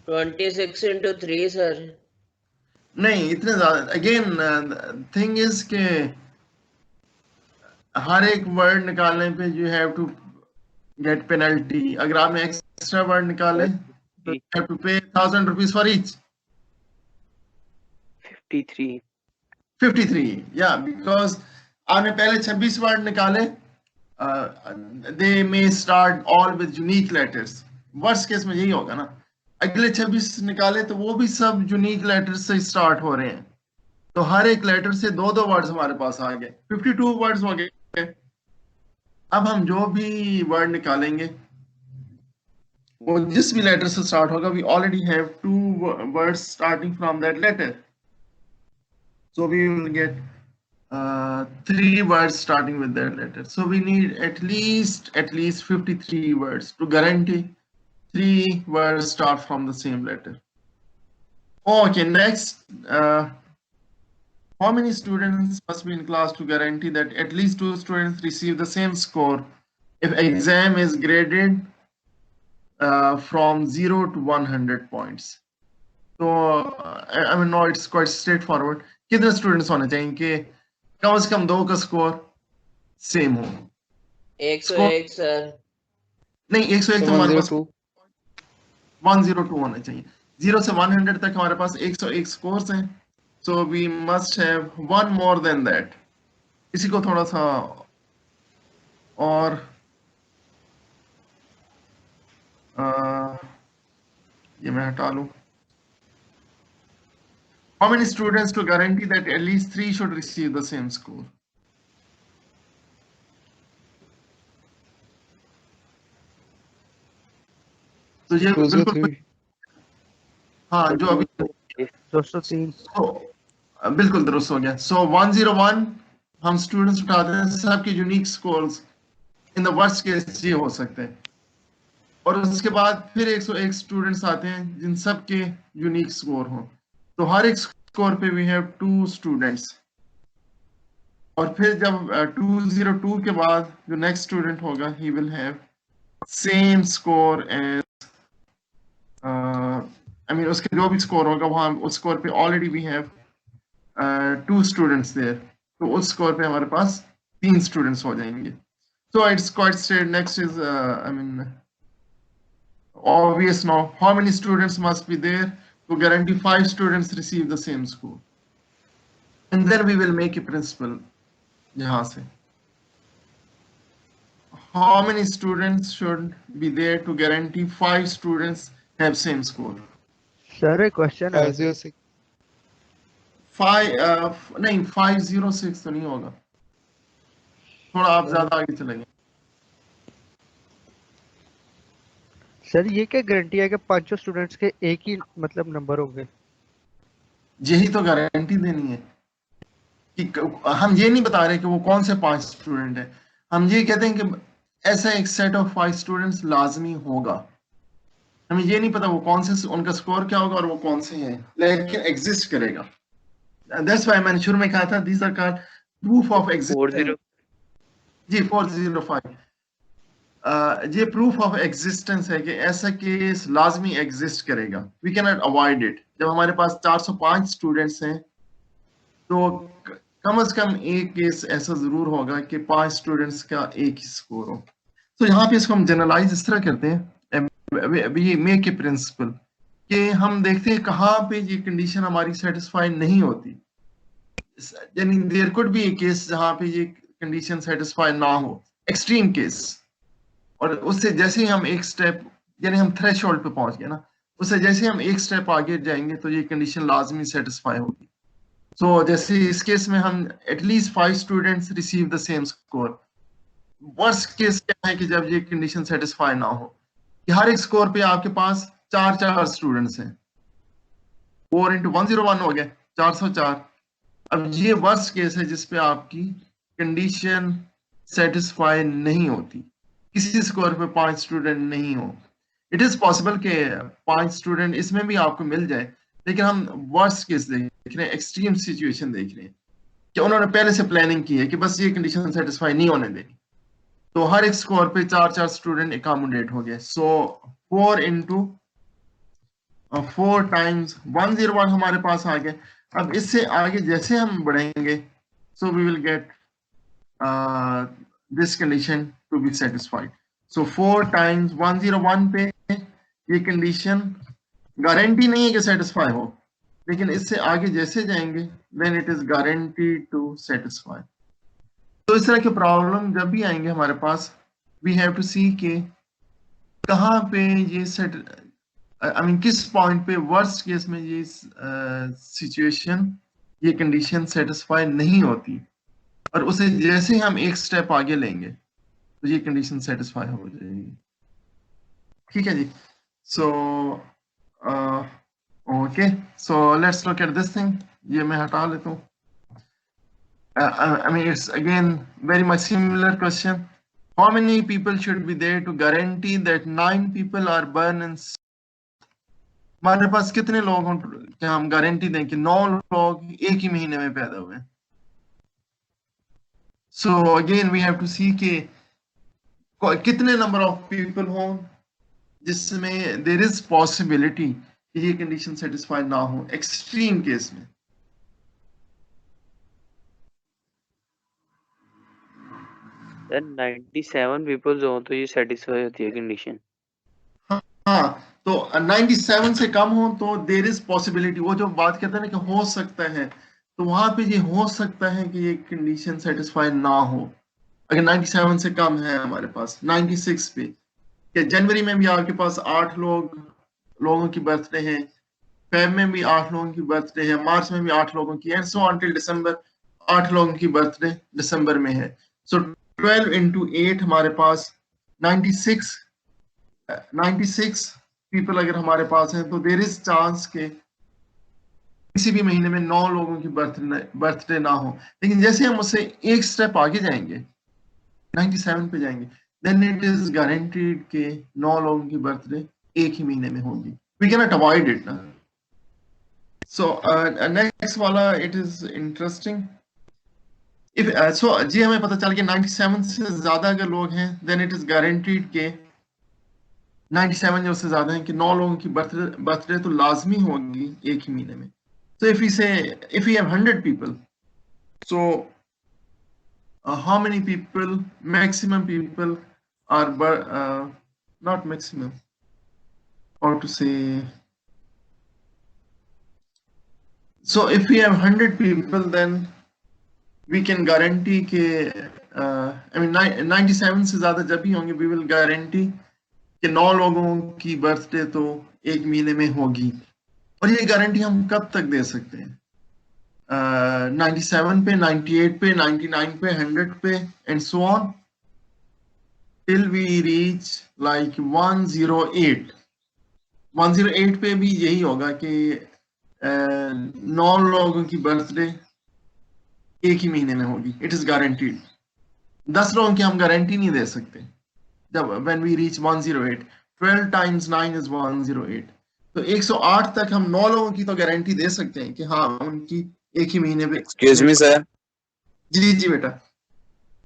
(26 into 3 sir. नहीं इतने ज्यादा। अगेन थिंग इज के हर एक वर्ड निकालने पे you have to get penalty. अगर आपने एक्स्ट्रा वर्ड निकाले तो यू हैव टू पे 1000 रुपीज फॉर ईच। 53 या बिकॉज आपने पहले 26 वर्ड निकाले, they may start all with unique letters. Worst case में यही होगा ना, अगले 26 निकाले तो वो भी सब यूनिक लेटर्स से स्टार्ट हो रहे हैं, तो हर एक लेटर से 2 वर्ड्स हमारे पास आ गए, 52 वर्ड्स हो गए। अब हम जो भी वर्ड निकालेंगे वो जिस भी लेटर से स्टार्ट होगा, we already have two words starting from that letter, so we will get 3 words starting with that letter. So we need at least 53 words to guarantee 3 words start from the same letter. Okay, next, how many students must be in class to guarantee that at least 2 students receive the same score if exam is graded from 0 to 100 points? So I mean, no, it's quite straightforward. कितने students होने चाहिए कि कम से कम 2 का score same हो? 101 sir. नहीं, 101 तो हमारे पास 102 102 होना चाहिए। 0 से 100 तक हमारे पास 101 स्कोर्स हैं, so we must have one more than that. इसी को थोड़ा सा और ये मैं हटा लूं। How many students to guarantee that at least 3 should receive the same score? तो ये बिल्कुल 203 हाँ, जो अभी 203 बिल्कुल दुरुस्त हो गया। So 101 हम स्टूडेंट्स उठाते हैं, सबके unique scores in the worst case ये हो सकते हैं, और उसके बाद फिर 101 स्टूडेंट्स आते हैं जिन सब के यूनिक स्कोर हो। तो हर एक स्कोर पे वी हैव 2 स्टूडेंट्स, और फिर जब 202 के बाद जो नेक्स्ट स्टूडेंट होगा he will have same score as I mean उसके जो भी स्कोर होगा वहां उस स्कोर पे already we have 2 students there, तो उस स्कोर पे हमारे पास 3 स्टूडेंट्स हो जाएंगे। So it's quite straight. Next is I mean obvious now. How many students must be there to guarantee 5 students receive the same score? And then we will make a principle. यहाँ से how many students should be there to guarantee 5 students have same score? Sir एक question है 506 नहीं 506 तो नहीं होगा, थोड़ा आप ज्यादा आगे चलेंगे। सर ये क्या गारंटी है कि 5 स्टूडेंट्स के एक ही मतलब नंबर होंगे? यही तो गारंटी देनी है कि हम ये नहीं बता रहे कि वो कौन से 5 स्टूडेंट हैं, हम ये कहते हैं कि ऐसा एक सेट ऑफ 5 स्टूडेंट्स लाजमी होगा। हमें ये नहीं पता वो कौन से, उनका स्कोर क्या होगा और वो कौन से हैं, लेकिन एग्जिस्ट करेगा। दैट्स व्हाई मैंने शुरू में कहा था these are called proof of existence. जी 405 ये प्रूफ ऑफ एग्जिस्टेंस है कि ऐसा केस लाजमी एग्जिस्ट करेगा, we can not avoid it. जब हमारे पास 405 स्टूडेंट्स हैं तो कम से कम एक केस ऐसा जरूर होगा कि 5 स्टूडेंट्स का एक ही स्कोर हो। तो यहाँ पे इसको हम जनरलाइज इस तरह करते हैं, ये मेक ए प्रिंसिपल, कि हम देखते हैं कहाँ पे ये कंडीशन हमारी सेटिस्फाई नहीं होती। यानी there could be a case जहाँ पे ये कंडीशन सेटिस्फाई ना हो, एक्सट्रीम केस, और उससे जैसे ही हम एक स्टेप, यानी हम थ्रेशोल्ड पे पहुंच गए ना, उससे जैसे हम एक स्टेप आगे जाएंगे तो ये कंडीशन लाजमी सेटिस्फाई होगी। सो जैसे इस केस में हम at least 5 students receive the same score. Worst case क्या है कि जब ये कंडीशन सेटिस्फाई ना हो कि हर एक स्कोर पे आपके पास 4 स्टूडेंट्स हैं, 4 into 101 हो गया 404। अब ये वर्स्ट केस है जिसपे आपकी कंडीशन सेटिस्फाई नहीं होती, किसी स्कोर पे 5 स्टूडेंट नहीं हो। इट इज पॉसिबल कि 5 स्टूडेंट इसमें भी आपको मिल जाए, लेकिन हम वर्स्ट केस देख रहे हैं, एक्सट्रीम सिचुएशन देख रहे हैं कि उन्होंने पहले से प्लानिंग की है कि बस ये कंडीशन सेटिस्फाई नहीं होने देनी, तो हर एक स्कोर पे 4 स्टूडेंट एकोमोडेट हो गए। सो 4 into 4 times 101 हमारे पास आ गए। अब इससे आगे जैसे हम बढ़ेंगे, so we will get this condition to be satisfied. So 4 times 101 पे ये कंडीशन गारंटी नहीं है कि सेटिस्फाई हो, लेकिन इससे आगे जैसे जाएंगे then it is guaranteed to satisfy. तो इस तरह के प्रॉब्लम जब भी आएंगे हमारे पास, we have to see कि कहाँ पे ये सेट, आई मीन किस पॉइंट पे वर्स्ट केस में ये सिचुएशन, ये कंडीशन सेटिस्फाई नहीं होती, और उसे जैसे हम एक स्टेप आगे लेंगे तो ये कंडीशन सेटिस्फाई हो जाएगी। ठीक है जी। So okay, so let's look at this thing. ये मैं हटा लेता हूँ. I mean, it's again very much similar question. How many people should be there to guarantee that 9 people are born in? हमारे पास कितने लोग हों कि हम गारंटी दें कि 9 लोग एक ही महीने में पैदा हुए? So again we have to see कि कितने number of people हों जिसमें there is possibility कि ये condition satisfied ना हो extreme case में. Then 97 people जो हो तो ये satisfy होती है condition. हाँ, तो 97 से कम हो तो देर इज पॉसिबिलिटी. वो जो बात कहते हैं ना कि हो सकता है, तो वहां पे ये हो सकता है कि ये कंडीशन सेटिस्फाई ना हो. अगर 97 से कम है हमारे पास 96 पे, कि जनवरी में भी आपके पास 8 लोगों की बर्थडे है, फेब में भी 8 लोगों की बर्थडे है, मार्च में भी 8 लोगों की, एंड सो अनटिल दिसंबर 8 लोगों की बर्थडे दिसंबर में है. सो 12 into 8 हमारे पास 96 पीपल अगर हमारे पास हैं, तो देर इज चांस के किसी भी महीने में 9 लोगों की बर्थडे ना हो. लेकिन जैसे हम उससे एक स्टेप आगे जाएंगे, 97 पे जाएंगे, देन इट इज गारंटीड के 9 लोगों की बर्थडे एक ही महीने में होगी. We can not avoid it ना. सो नेक्स्ट वाला it is interesting. If so जी हमें पता चल गया 97 से ज्यादा अगर लोग हैं, देन इट इज गारंटीड के 97 जो उससे ज्यादा है कि 9 लोगों की बर्थडे तो लाजमी होगी एक ही महीने में. So if we say, if we have 100 people, so how many people, maximum people are not maximum, or to say, so if we have 100 people, then we can guarantee के I mean 97 से ज्यादा जब भी होंगे, we will guarantee कि 9 लोगों की birthday तो एक महीने में होगी. और ये गारंटी हम कब तक दे सकते हैं? 97 पे, 98 पे, 99 पे, 100 पे, and so on till we reach like 108. 108 पे भी यही होगा कि 9 लोगों की बर्थडे एक ही महीने में होगी. It is guaranteed. 10 लोगों की हम गारंटी नहीं दे सकते. जब when we reach 108, 12 times 9 is 108. तो 108 तक हम 9 लोगों की तो गारंटी दे सकते हैं कि हाँ उनकी एक ही महीने में. Excuse me sir. जी जी बेटा.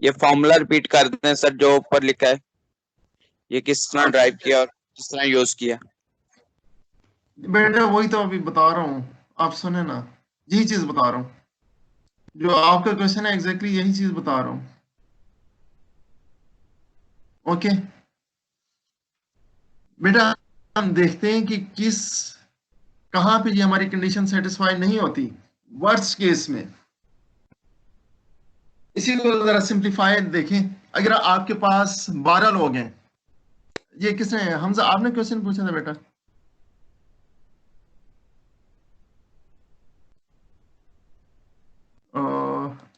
ये फॉर्मूला रिपीट कर दें सर जो ऊपर लिखा है. ये किस तरह ड्राइव किया और किस तरह यूज किया? बेटा वही तो अभी बता रहा हूँ, आप सुने ना. यही चीज बता रहा हूँ जो आपका क्वेश्चन है, एग्जैक्टली यही चीज बता रहा हूँ. ओके बेटा, हम देखते हैं कि कहां पे ये हमारी कंडीशन सेटिस्फाई नहीं होती वर्स्ट केस में. इसी को जरा सिंप्लीफाई देखें. अगर आपके पास 12 लोग हैं, ये किसने, हमजा आपने क्वेश्चन पूछा था बेटा?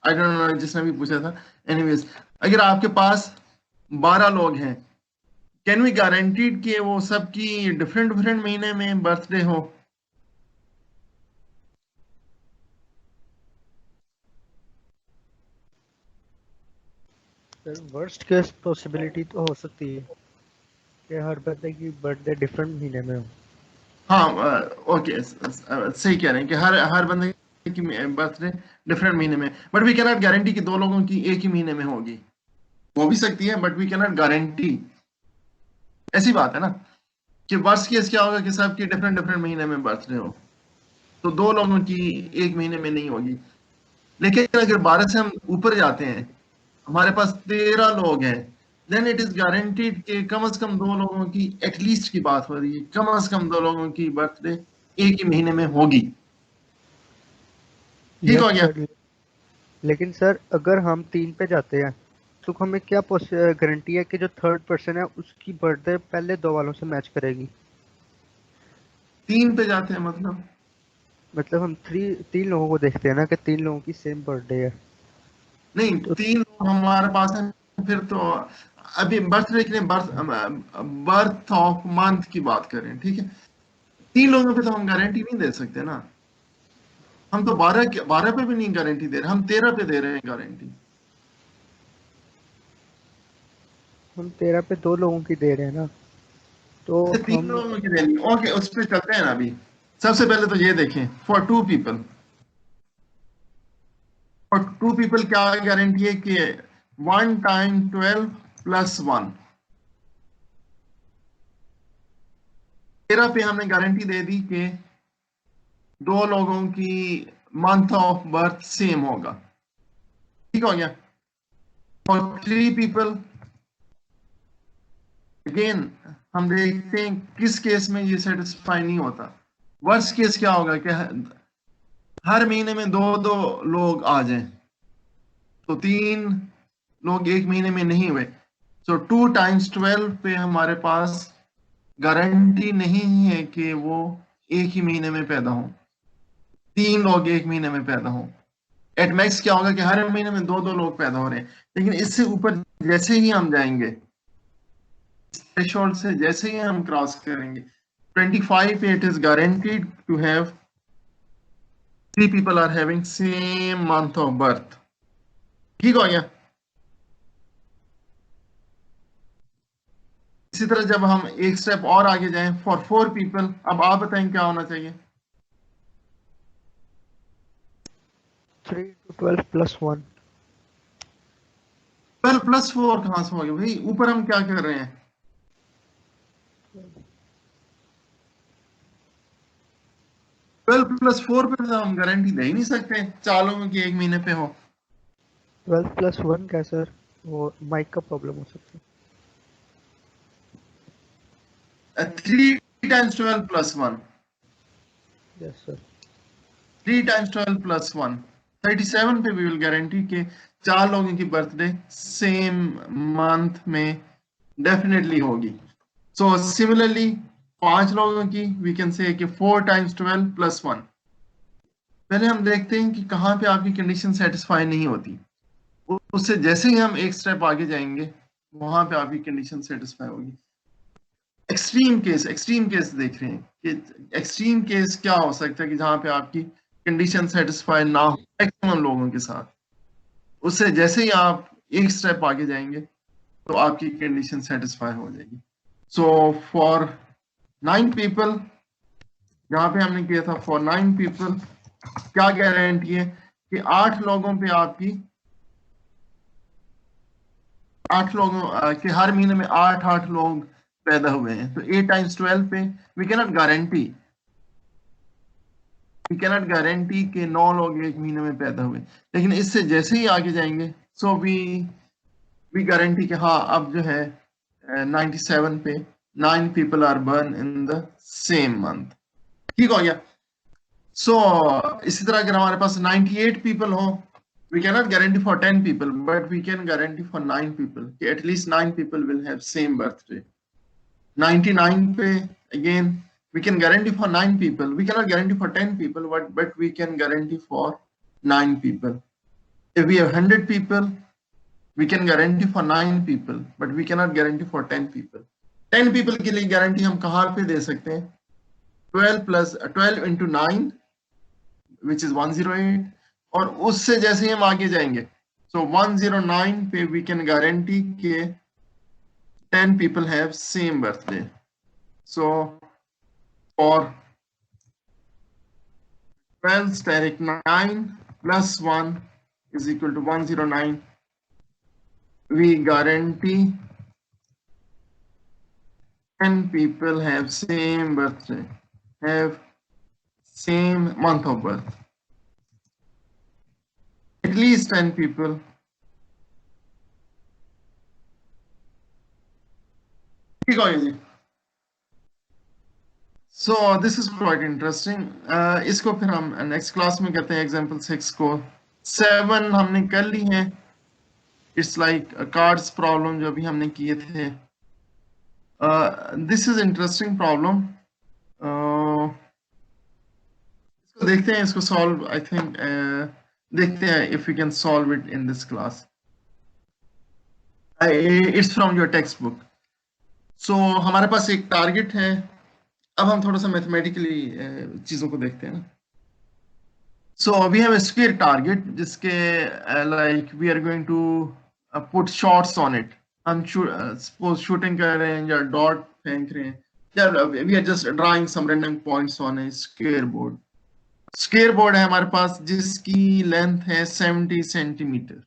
आई डोंट नो जिसने भी पूछा था. एनीवेज, अगर आपके पास 12 लोग हैं, कैन वी गारंटीड कि वो सबकी डिफरेंट महीने में बर्थडे हो? सर वर्स्ट केस पॉसिबिलिटी तो हो सकती है कि हर बंदे की बर्थडे डिफरेंट महीने में हो. हाँ ओके, सही कह रहे हैं कि हर बंदे की बर्थडे डिफरेंट महीने में. But we can not guarantee कि 2 लोगों की एक ही महीने में होगी. हो भी सकती है, but we can not guarantee. ऐसी बात है ना कि वर्स्ट केस क्या होगा कि सबकी डिफरेंट महीने में बर्थडे हो, तो 2 लोगों की एक महीने में नहीं होगी. लेकिन अगर 12 से हम ऊपर जाते हैं, हमारे पास 13 लोग हैं, देन इट इज गारंटीड कि कम से कम 2 लोगों की, एटलीस्ट की बात हो रही है, कम से कम 2 लोगों की बर्थडे एक ही महीने में होगी. ठीक हो गया. लेकिन सर अगर हम 3 पे जाते हैं तो हमें क्या गारंटी है कि जो थर्ड पर्सन है उसकी बर्थडे पहले 2 वालों से मैच करेगी? 3 पे जाते हैं मतलब हम 3 लोगों को देखते हैं ना कि 3 लोगों की सेम बर्थडे है. नहीं, 3 लोग हमारे पास हैं, फिर तो अभी बर्थडे के लिए बर्थ ऑफ मंथ की बात करें, ठीक है, 3 लोगों पे तो हम गारंटी नहीं दे सकते ना, हम तो 12 पे भी नहीं गारंटी दे रहे, हम 13 पे दे रहे हैं गारंटी। हम 13 पे 2 लोगों की दे रहे हैं ना, तो 3 हम लोगों की देनी, ओके उस पे चलते हैं ना। अभी सबसे पहले तो ये देखें, फॉर 2 पीपल, फॉर 2 पीपल क्या गारंटी है कि 1 टाइम 12 प्लस 1, 13 पे हमने गारंटी दे दी कि 2 लोगों की मंथ ऑफ बर्थ सेम होगा, ठीक हो गया। फॉर 3 पीपल अगेन हम देखते हैं किस केस में ये सेटिस्फाई नहीं होता। वर्स्ट केस क्या होगा कि हर महीने में 2 लोग आ जाएं, तो 3 लोग एक महीने में नहीं हुए, तो 2 टाइम्स 12 पे हमारे पास गारंटी नहीं है कि वो एक ही महीने में पैदा हो, 3 लोग एक महीने में पैदा हो। एट मैक्स क्या होगा कि हर महीने में 2 लोग पैदा हो रहे हैं, लेकिन इससे ऊपर जैसे ही हम जाएंगे, थ्रेशोल्ड से जैसे ही हम क्रॉस करेंगे 25 पे, it is guaranteed to have 3 people are having same month of birth, ठीक हो गया। इसी तरह जब हम एक स्टेप और आगे जाएं, फॉर 4 पीपल, अब आप बताएं क्या होना चाहिए। 3 into 12 plus 1। 12 प्लस 4 कहां से हो गया भाई, ऊपर हम क्या कर रहे हैं, 12 प्लस 4 पे तो हम गारंटी दे ही नहीं सकते 4 लोगों की एक महीने पे हो। 12 plus 1 क्या सर, वो माइक का प्रॉब्लम हो सकता है। 3 times 12 plus 1, yes sir. 3 times 12 plus 1, 37 पे वी विल गारंटी के 4 लोगों की बर्थडे सेम मंथ में डेफिनेटली होगी। सो सिमिलरली 5 लोगों की वी कैन से कि 4 times 12 plus 1। पहले हम देखते हैं कि कहाँ पे आपकी कंडीशन सेटिस्फाई नहीं होती, उससे जैसे ही हम एक स्टेप आगे जाएंगे वहां पे आपकी कंडीशन सेटिस्फाई होगी। एक्सट्रीम केस देख रहे हैं कि एक्सट्रीम केस क्या हो सकता है कि जहां पे आपकी कंडीशन सेटिस्फाई ना हो मैक्सिमम लोगों के साथ, उससे जैसे ही आप एक स्टेप आगे जाएंगे तो आपकी कंडीशन सेटिस्फाई हो जाएगी। सो फॉर 9 पीपल, जहां पे हमने किया था फॉर 9 पीपल, क्या गारंटी है कि 8 लोगों पे आपकी 8 लोगों कि हर महीने में 8 लोग पैदा हुए हैं, तो 8 times 12 पे वी कैनॉट गारंटी कि 9 लोग एक महीने में पैदा हुए, लेकिन इससे जैसे ही आगे जाएंगे सो वी गारंटी कि हाँ अब जो है 97 पे 9 people are born in the same month, ठीक हो गया। सो इसी तरह अगर हमारे पास 98 पीपल हो, we cannot guarantee for 10 people, but we can guarantee for 9 people. At least 9 people will have same birthday. 99 पे again we can guarantee for 9 people. We cannot guarantee for 10 people, but we can guarantee for 9 people. If we have 100 people, we can guarantee for 9 people, but we cannot guarantee for 10 people. 10 people के लिए guarantee हम कहाँ पे दे सकते हैं, 12 into 9 which is 108, और उससे जैसे ही हम आगे जाएंगे so 109 पे वी कैन गारंटी के 10 people have same birthday. So for 12 steric 9 plus 1 is equal to 109, we guarantee 10 people have same birthday, have same month of birth. At least 10 people. ठीक हो गया जी। So this is quite interesting. इसको फिर हम next class में करते हैं। Example 6 को 7 हमने कर ली है। इट्स लाइक कार्ड्स प्रॉब्लम जो अभी हमने किए थे। This is interesting problem. इसको देखते हैं, इसको सॉल्व आई थिंक देखते हैं if we can solve it in this class. It's from your textbook. So हमारे पास एक टारगेट है। अब हम थोड़ा सा मैथमेटिकली चीजों को देखते हैं ना। So we have a square target जिसके like we are going to put shots on it। हम suppose shooting कर रहे हैं या डॉट फेंक रहे हैं या we are just drawing some random points on a square board। Square board है हमारे पास जिसकी लेंथ है 70 centimetre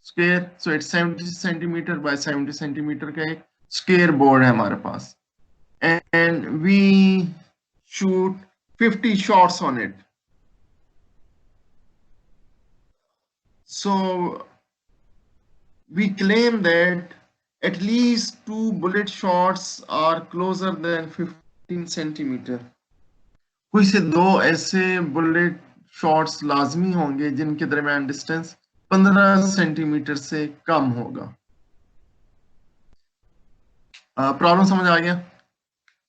square. So it's 70 centimetre by 70 centimetre का एक स्क्वायर बोर्ड है हमारे पास and we shoot 50 shots on it. So we claim that at least 2 bullet shots are closer than 15 centimeter। कोई से दो ऐसे बुलेट शॉट्स लाजमी होंगे जिनके दरमियान डिस्टेंस 15 सेंटीमीटर से कम होगा। प्रॉब्लम समझ आ गया?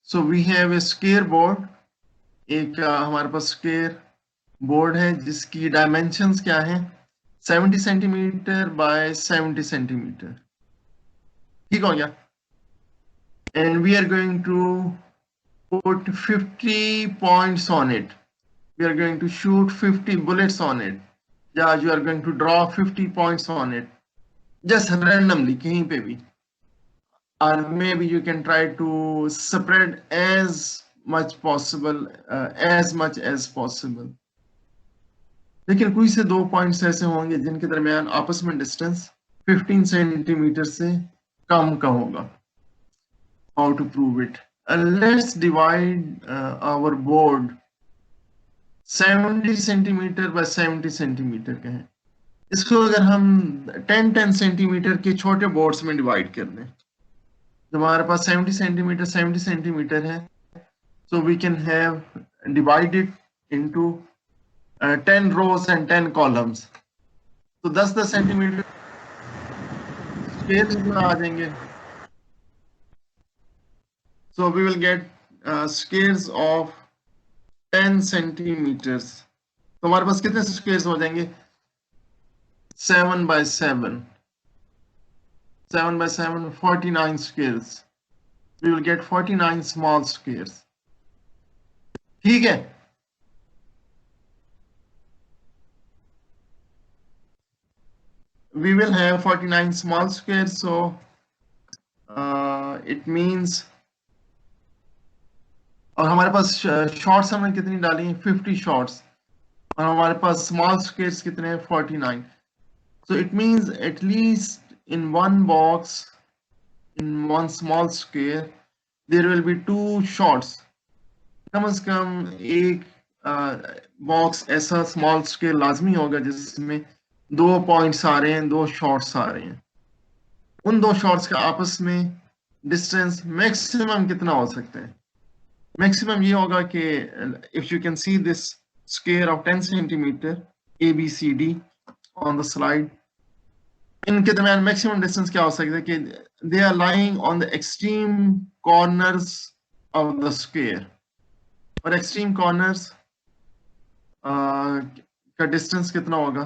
So we have a square board. एक हमारे पास स्क्वायर बोर्ड है जिसकी डायमेंशंस क्या है 70 सेंटीमीटर बाय 70 सेंटीमीटर। ठीक हो गया? And we are going to put 50 points on it। We are going to shoot 50 bullets on it। Yeah, you are going to draw 50 points on it just randomly कहीं पे भी। Or maybe you can try to spread as much possible, as much as possible। लेकिन कोई से 2 points ऐसे होंगे जिनके दरमियान आपस में डिस्टेंस 15 सेंटीमीटर से कम का होगा। How to prove it? Let's divide our board 70 centimetre by 70 centimetre का है। इसको अगर हम 10 सेंटीमीटर के छोटे बोर्ड्स में डिवाइड कर दें तो हमारे पास 70 सेंटीमीटर है। so we can have divided into 10 rows and 10 columns। तो 10 सेंटीमीटर स्केल में आ जाएंगे। So we will get squares of 10 centimeters। तो हमारे पास कितने squares हो जाएंगे 7 by 7 49 squares। We will get 49 small squares। ठीक है? We will have 49 small squares। So it means और हमारे पास शॉर्ट्स हमने कितनी डाली हैं 50 शॉर्ट्स और हमारे पास स्मॉल स्क्वायर्स कितने हैं 49। So it means at least in one box in one small square there will be 2 shots. कम से कम एक बॉक्स ऐसा स्मॉल स्क्वायर लाजमी होगा जिसमें 2 पॉइंट्स आ रहे हैं 2 शॉट्स आ रहे हैं। उन 2 शॉट्स का आपस में डिस्टेंस मैक्सिमम कितना हो सकता है? मैक्सिमम ये होगा कि if you can see this square of 10 centimeter ABCD on the slide, इनके दरमियान मैक्सिमम डिस्टेंस क्या हो सकता है कि they are lying on the extreme corners of the square। और extreme corners का डिस्टेंस कितना होगा?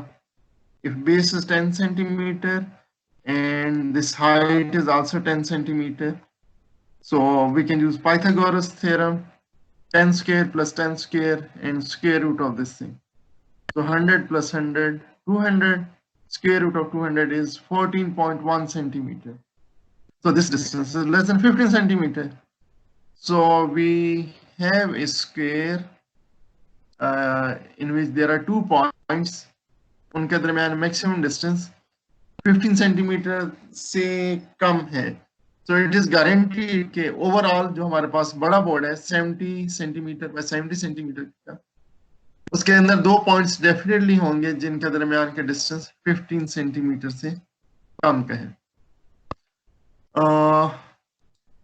If base is 10 centimeter and this height is also 10 centimeter, so we can use Pythagoras theorem 10 square plus 10 square and square root of this thing। So 100 plus 100 200 square root of 200 is 14.1 centimeter। So this distance is less than 15 centimeter। So we have a square in which there are 2 points। उनके दरमियान maximum distance 15 centimeter से कम है। So it is guaranteed कि overall जो हमारे पास बड़ा board है 70 centimetre by 70 centimetre का, उसके अंदर 2 पॉइंट्स डेफिनेटली होंगे जिनके दरमियान के डिस्टेंस 15 सेंटीमीटर से कम का है।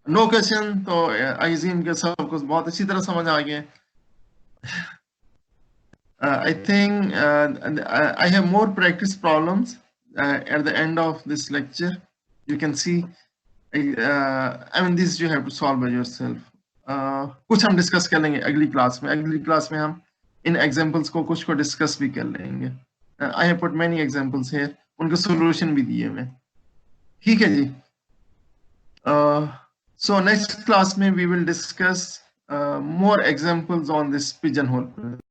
No question. तो आई अज्यूम के सब कुछ बहुत अच्छी तरह समझ आ गया। I think I have more practice problems at the end of this lecture। You can see I mean this you have to solve by yourself। कुछ हम डिस्कस कर लेंगे अगली क्लास में। अगली क्लास में हम इन एग्जांपल्स को कुछ को डिस्कस भी कर लेंगे। I have put many examples here, उनके सॉल्यूशन भी दिए हुए। ठीक है जी। So next class में we will discuss more examples on this pigeonhole.